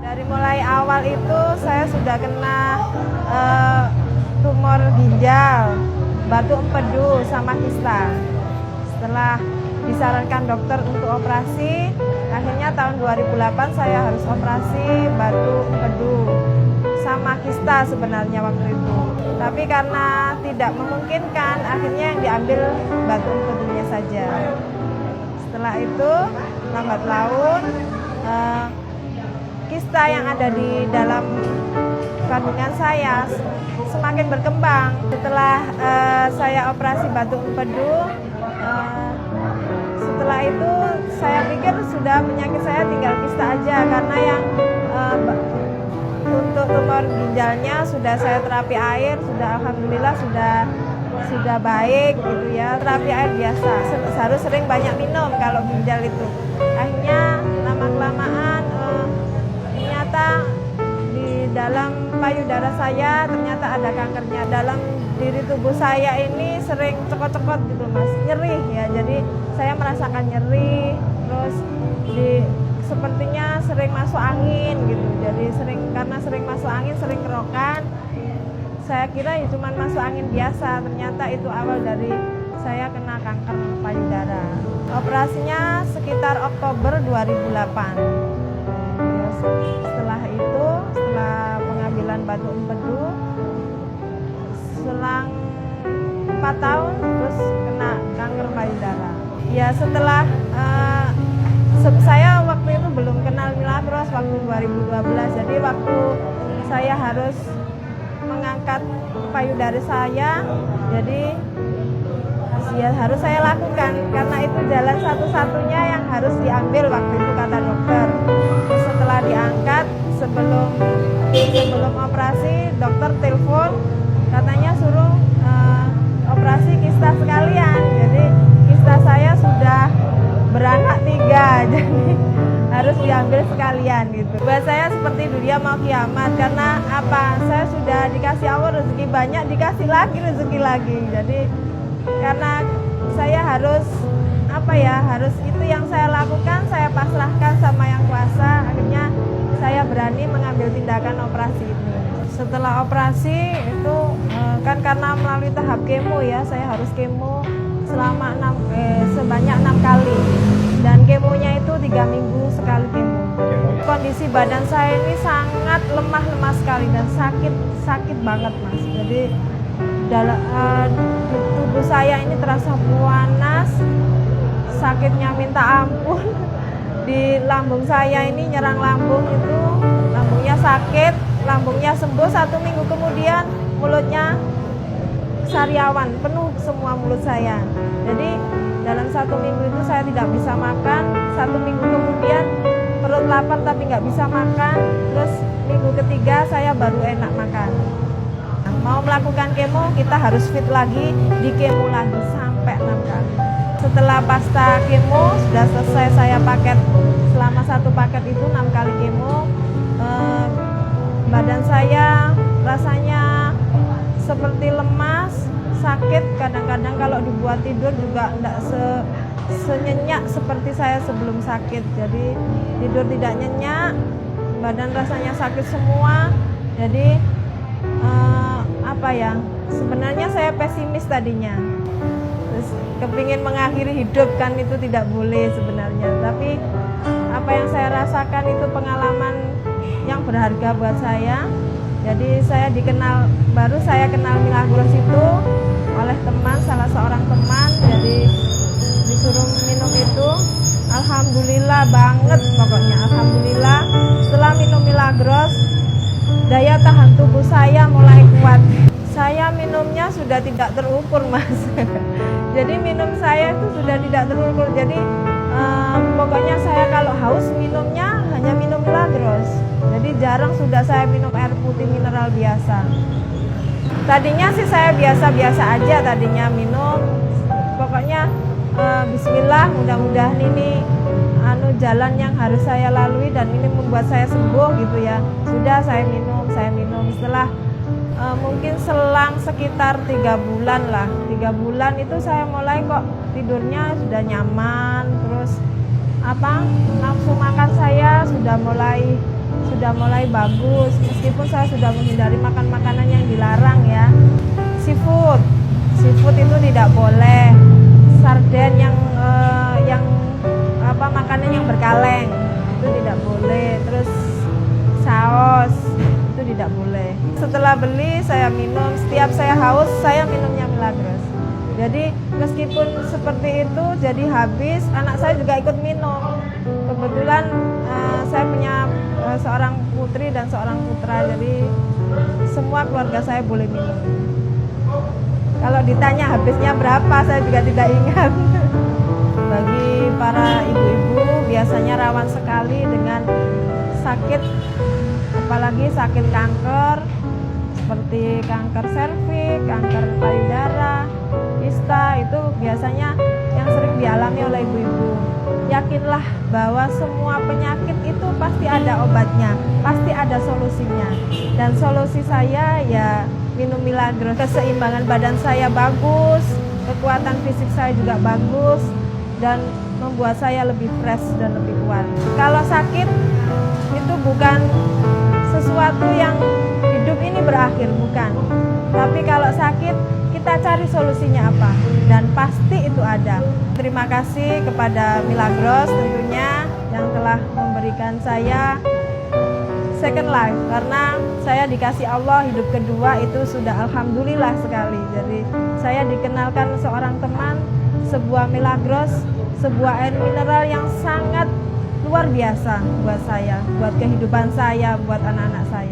Dari mulai awal itu saya sudah kena tumor ginjal, batu empedu, sama kista. Setelah disarankan dokter untuk operasi, akhirnya tahun 2008 saya harus operasi batu empedu sama kista sebenarnya waktu itu. Tapi karena tidak memungkinkan, akhirnya yang diambil batu empedunya saja. Setelah itu, lambat laun, kista yang ada di dalam kandungan saya semakin berkembang. Setelah saya operasi batu empedu, setelah itu saya pikir sudah penyakit saya tinggal kista aja, karena yang untuk tumor ginjalnya sudah saya terapi air, sudah alhamdulillah sudah baik gitu ya, terapi air biasa. Harus sering banyak minum kalau ginjal itu. Akhirnya lama-kelamaan ternyata di dalam payudara saya ternyata ada kankernya. Dalam diri tubuh saya ini sering cekot-cekot gitu mas, nyeri ya. Jadi saya merasakan nyeri, terus sepertinya sering masuk angin gitu. Jadi karena sering masuk angin, sering kerokan. Saya kira ya cuma masuk angin biasa, ternyata itu awal dari saya kena kanker payudara. Operasinya sekitar Oktober 2008. Setelah itu, setelah pengambilan batu empedu, selang 4 tahun terus kena kanker payudara. Ya setelah saya waktu itu belum kenal Milagros waktu 2012. Jadi waktu saya harus mengangkat payudara saya, jadi ya harus saya lakukan karena itu jalan satu-satunya yang harus diambil waktu itu kata dokter. Setelah diangkat, sebelum operasi dokter telepon katanya suruh operasi kista sekalian. Jadi kista saya sudah beranak 3, jadi harus diambil sekalian gitu. Buat saya seperti dunia mau kiamat, karena apa? Saya sudah dikasih Allah rezeki banyak, dikasih lagi rezeki lagi. Jadi karena saya harus harus itu yang saya lakukan, saya pasrahkan sama yang kuasa. Akhirnya saya berani mengambil tindakan operasi ini. Setelah operasi itu kan karena melalui tahap kemo ya, saya harus kemo selama sebanyak 6 kali, dan kemonya itu 3 minggu sekali kemo. Kondisi badan saya ini sangat lemah sekali dan sakit banget mas. Jadi tubuh saya ini terasa panas, sakitnya minta ampun. Di lambung saya ini nyerang lambung itu, lambungnya sakit, lambungnya sembuh 1 minggu kemudian mulutnya sariawan, penuh semua mulut saya. Jadi dalam 1 minggu itu saya tidak bisa makan. 1 minggu kemudian perut lapar tapi nggak bisa makan. Terus minggu ketiga saya baru enak makan. Mau melakukan kemo kita harus fit lagi, di kemo lagi sampai 6 kali. Setelah pasca kemo sudah selesai saya paket, selama 1 paket itu 6 kali kemo, badan saya rasanya seperti lemas, sakit, kadang-kadang kalau dibuat tidur juga tidak senyenyak seperti saya sebelum sakit. Jadi tidur tidak nyenyak, badan rasanya sakit semua. Jadi sebenarnya saya pesimis tadinya. Terus kepingin mengakhiri hidup kan itu tidak boleh sebenarnya. Tapi apa yang saya rasakan itu pengalaman yang berharga buat saya. Jadi baru saya kenal Milagros itu oleh teman, salah seorang teman. Jadi disuruh minum itu, alhamdulillah banget pokoknya, alhamdulillah. Setelah minum Milagros, daya tahan tubuh saya mulai kuat. Saya minumnya sudah tidak terukur mas. Jadi minum saya itu sudah tidak terukur. Jadi pokoknya saya kalau haus minumnya hanya minum Milagros. Jadi jarang sudah saya minum air putih mineral biasa. Tadinya sih saya biasa-biasa aja tadinya minum. Pokoknya bismillah, mudah-mudahan ini jalan yang harus saya lalui dan ini membuat saya sembuh gitu ya. Sudah saya minum. Setelah mungkin selang sekitar 3 bulan lah. 3 bulan itu saya mulai kok tidurnya sudah nyaman. Terus nafsu makan saya sudah mulai sudah mulai bagus, meskipun saya sudah menghindari makan makanan yang dilarang ya. Seafood itu tidak boleh. Sarden yang makanan yang berkaleng itu tidak boleh. Terus saus itu tidak boleh. Setelah beli saya minum, setiap saya haus saya minumnya Milagros. Jadi meskipun seperti itu jadi habis, anak saya juga ikut minum. Kebetulan saya punya seorang putri dan seorang putra, jadi semua keluarga saya boleh minum. Kalau ditanya habisnya berapa, saya juga tidak ingat. Bagi para ibu-ibu biasanya rawan sekali dengan sakit, apalagi sakit kanker, seperti kanker serviks, kanker payudara, kista, itu biasanya yang sering dialami oleh ibu-ibu. Yakinlah bahwa semua penyakit itu pasti ada obatnya, pasti ada solusinya. Dan solusi saya ya minum Milagros. Keseimbangan badan saya bagus, kekuatan fisik saya juga bagus, dan membuat saya lebih fresh dan lebih kuat. Kalau sakit itu bukan sesuatu yang hidup ini berakhir, bukan. Tapi kalau sakit kita cari solusinya apa, dan pasti itu ada. Terima kasih kepada Milagros tentunya yang telah memberikan saya second life, karena saya dikasih Allah hidup kedua itu sudah alhamdulillah sekali. Jadi saya dikenalkan seorang teman sebuah Milagros, sebuah air mineral yang sangat luar biasa buat saya, buat kehidupan saya, buat anak-anak saya.